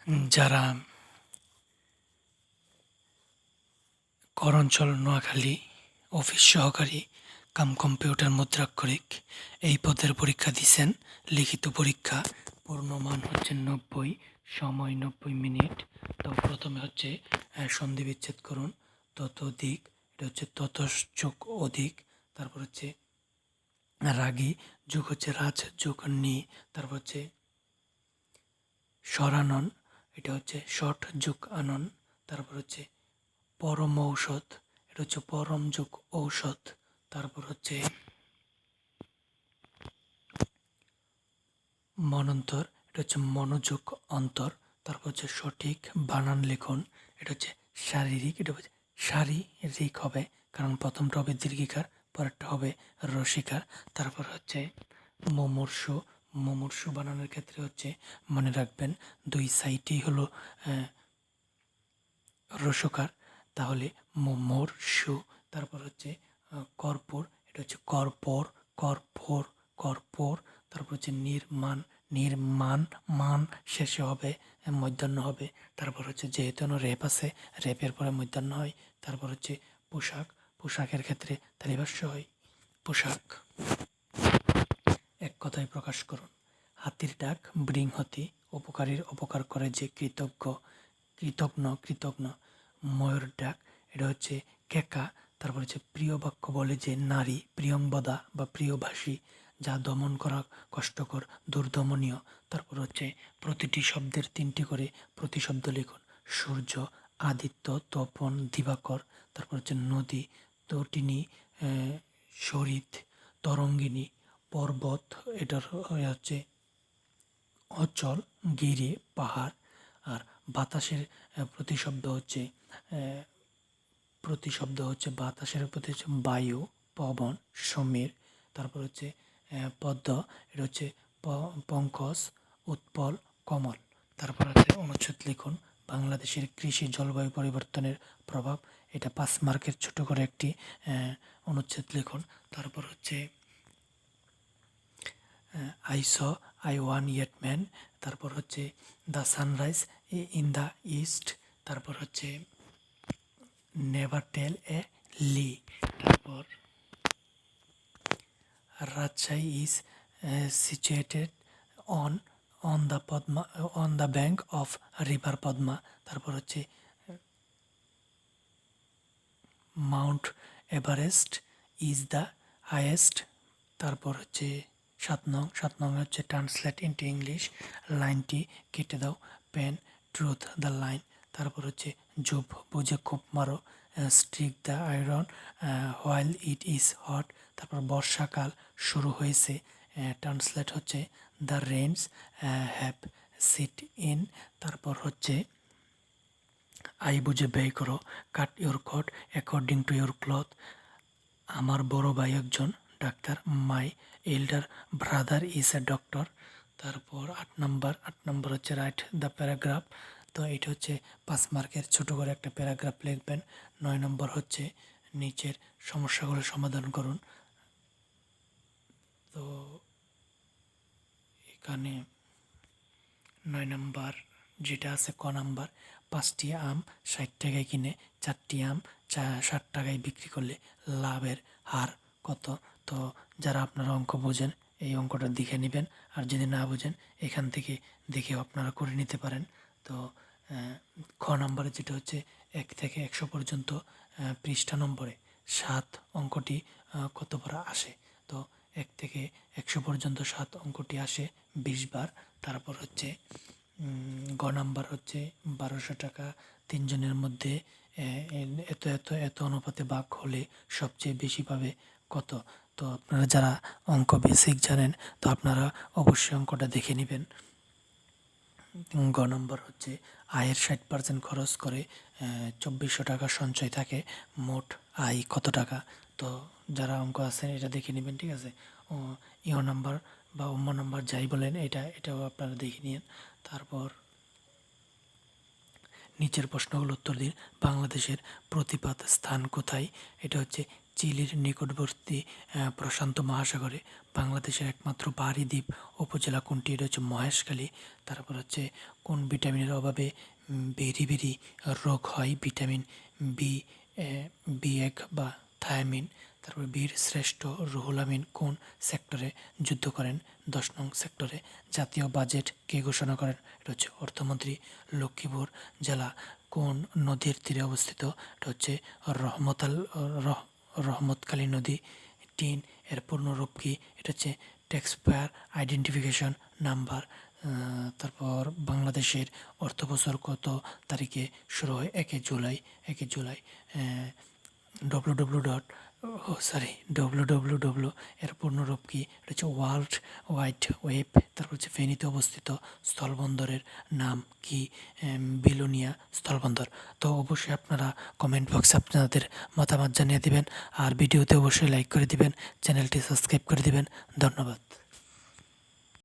যারা করঞ্চল নোয়াখালী অফিস সহকারী cum computer মুদ্রাক্ষরিক এই পদের পরীক্ষা দিছেন। লিখিত পরীক্ষা, পূর্ণমান হচ্ছে 90, সময় 90 মিনিট। তো প্রথমে হচ্ছে সন্ধি বিচ্ছেদ করুন। তত দিক, এটা হচ্ছে ততস যোগ অধিক। তারপর হচ্ছে রাগী যোগ হচ্ছে রাজ যোগ নি। তারপর হচ্ছে সরানন, এটা হচ্ছে শট যোগ আনন। তারপর হচ্ছে পরম ঔষধ, এটা হচ্ছে পরম যোগ ঔষধ। তারপর হচ্ছে মনন্তর, এটা হচ্ছে মনোযোগ অন্তর। তারপর হচ্ছে সঠিক বানান লিখুন। এটা হচ্ছে শারীরিক, এটা হচ্ছে শারীরিক হবে, কারণ প্রথমটা হবে দীর্ঘিকার, পরেরটা হবে রসিকার। তারপর হচ্ছে মুমূর্ষু, মুমূর্ষু বানানোর ক্ষেত্রে হচ্ছে মনে রাখবেন দুই সাইডেই হলো রসকার, তাহলে মুমূর্ষু। তারপর হচ্ছে কর্পূর, এটা হচ্ছে কর্পর, কর্পূর, কর্পূর। তারপর হচ্ছে নির্মাণ, নির্মাণ, মান শেষে হবে মধ্যাহ্ন হবে। তারপর হচ্ছে যেহেতু রেপ আছে, রেপের পরে মধ্যাহ্ন হয়। তারপর হচ্ছে পোশাক, পোশাকের ক্ষেত্রে তালিভাষ্য হয় পোশাক। এক কথায় প্রকাশ করুন। হাতির ডাক বৃংহতি, উপকারীর উপকার করে যে কৃতজ্ঞ, কৃতজ্ঞ, কৃতজ্ঞ। ময়ূর ডাক, এটা হচ্ছে কেকা। তারপর হচ্ছে প্রিয় বাক্য বলে যে নারী, প্রিয়ংবদা বা প্রিয়ভাষী, যা দমন করা কষ্টকর, দুর্দমনীয়। তারপর হচ্ছে প্রতিটি শব্দের 3টি করে প্রতিশব্দ লিখুন। সূর্য, আদিত্য, তপন, দিবাকর। তারপর হচ্ছে নদী, তটিনী, শরীর, তরঙ্গিনী, পর্বত, এটার হচ্ছে অচল, গিরি, পাহাড়। আর বাতাসের প্রতিশব্দ হচ্ছে বাতাসের প্রতি হচ্ছে বায়ু, পবন, সমীর। তারপর হচ্ছে পদ্ম, এটা হচ্ছে পঙ্কজ, উৎপল, কমল। তারপর হচ্ছে অনুচ্ছেদ লিখুন। বাংলাদেশের কৃষি জলবায়ু পরিবর্তনের প্রভাব, এটা 5 মার্কের ছোট করে একটি অনুচ্ছেদ লিখুন। তারপর হচ্ছে I saw I one yet man. তারপর হচ্ছে the sunrise in the east. তারপর হচ্ছে নেভার টেল এ লি। তারপর Rajshahi is situated on on the Padma, on the bank of river Padma. তারপর হচ্ছে Mount Everest is the highest. তারপর হচ্ছে 7 নং হচ্ছে ট্রান্সলেট ইন্টু ইংলিশ, লাইনটি কেটে দাও। Pen through the line. তারপর হচ্ছে জুব, বুঝে খুব মারো। Strike the iron while it is hot. তারপর বর্ষাকাল শুরু হয়েছে, ট্রান্সলেট হচ্ছে the rains have set in. তারপর হচ্ছে আই বুঝে ব্যয় করো। Cut your coat according to your cloth. আমার বড় ভাই একজন ডাক্তার, my elder brother is a doctor. তারপর 8 নম্বর হচ্ছে রাইট দ্য প্যারাগ্রাফ। তো এটা হচ্ছে 5 মার্কের ছোটো করে একটা প্যারাগ্রাফ লিখবেন। 9 নম্বর হচ্ছে নিচের সমস্যাগুলো সমাধান করুন। তো এখানে 9 নম্বর যেটা আছে ক নাম্বার, 5টি আম 60 টাকায় কিনে 4টি আম 60 টাকায় বিক্রি করলে লাভের হার কত? তো যারা আপনারা অঙ্ক বোঝেন এই অঙ্কটা দেখে নেবেন, আর যদি না বোঝেন এখান থেকে দেখেও আপনারা করে নিতে পারেন। তো খ নাম্বারে যেটা হচ্ছে 1 থেকে 100 পর্যন্ত পৃষ্ঠা নম্বরে 7 অঙ্কটি কতবার আসে? তো 1 থেকে 100 পর্যন্ত 7 অঙ্কটি আসে 20 বার। তারপর হচ্ছে গ নাম্বার হচ্ছে 1200 টাকা 3 জনের মধ্যে এত এত এত অনুপাতে ভাগ হলে সবচেয়ে বেশি পাবে কত? তো আপনারা যারা অঙ্ক বেসিক জানেন তো আপনারা অবশ্যই অঙ্কটা দেখে নেবেন। গ নম্বর হচ্ছে আয়ের 60% খরচ করে 2400 টাকা সঞ্চয় থাকে, মোট আয় কত টাকা? তো যারা অঙ্ক আছেন এটা দেখে নেবেন, ঠিক আছে। ইও নাম্বার বা অম্ম নাম্বার যাই বলেন এটাও আপনারা দেখে নিন। তারপর নিচের প্রশ্নগুলো উত্তর দিন। বাংলাদেশের প্রতিপাত স্থান কোথায়? এটা হচ্ছে চিলির নিকটবর্তী প্রশান্ত মহাসাগরে। বাংলাদেশের একমাত্র পাহাড়ি দ্বীপ উপজেলা কোনটি? এটা হচ্ছে মহেশখালী। তারপর হচ্ছে কোন ভিটামিনের অভাবে বেরি বেরি রোগ হয়? ভিটামিন বি বি1 বা থায়ামিন। তারপর বীর শ্রেষ্ঠ রুহুল আমিন কোন সেক্টরে যুদ্ধ করেন? 10 নং সেক্টরে। জাতীয় বাজেট কে ঘোষণা করেন? এটা হচ্ছে অর্থমন্ত্রী। লক্ষ্মীপুর জেলা কোন নদীর তীরে অবস্থিত? এটা হচ্ছে রহমতকালী নদী। টিন এর পূর্ণরূপ কি? এটা হচ্ছে ট্যাক্সপেয়ার আইডেন্টিফিকেশন নাম্বার। তারপর বাংলাদেশের অর্থবছর কত তারিখে শুরু হয়? 1 জুলাই। 1 জুলাই। ডব্লু এর পূর্ণরূপ কি? এটা হচ্ছে ওয়ার্ল্ড ওয়াইড ওয়েব। তারপর হচ্ছে ফেনীতে অবস্থিত স্থলবন্দরের নাম কি? বিলোনিয়া স্থলবন্দর। তো অবশ্যই আপনারা কমেন্ট বক্সে আপনাদের মতামত জানিয়ে দিবেন, আর ভিডিওতে অবশ্যই লাইক করে দিবেন, চ্যানেলটি সাবস্ক্রাইব করে দিবেন। ধন্যবাদ।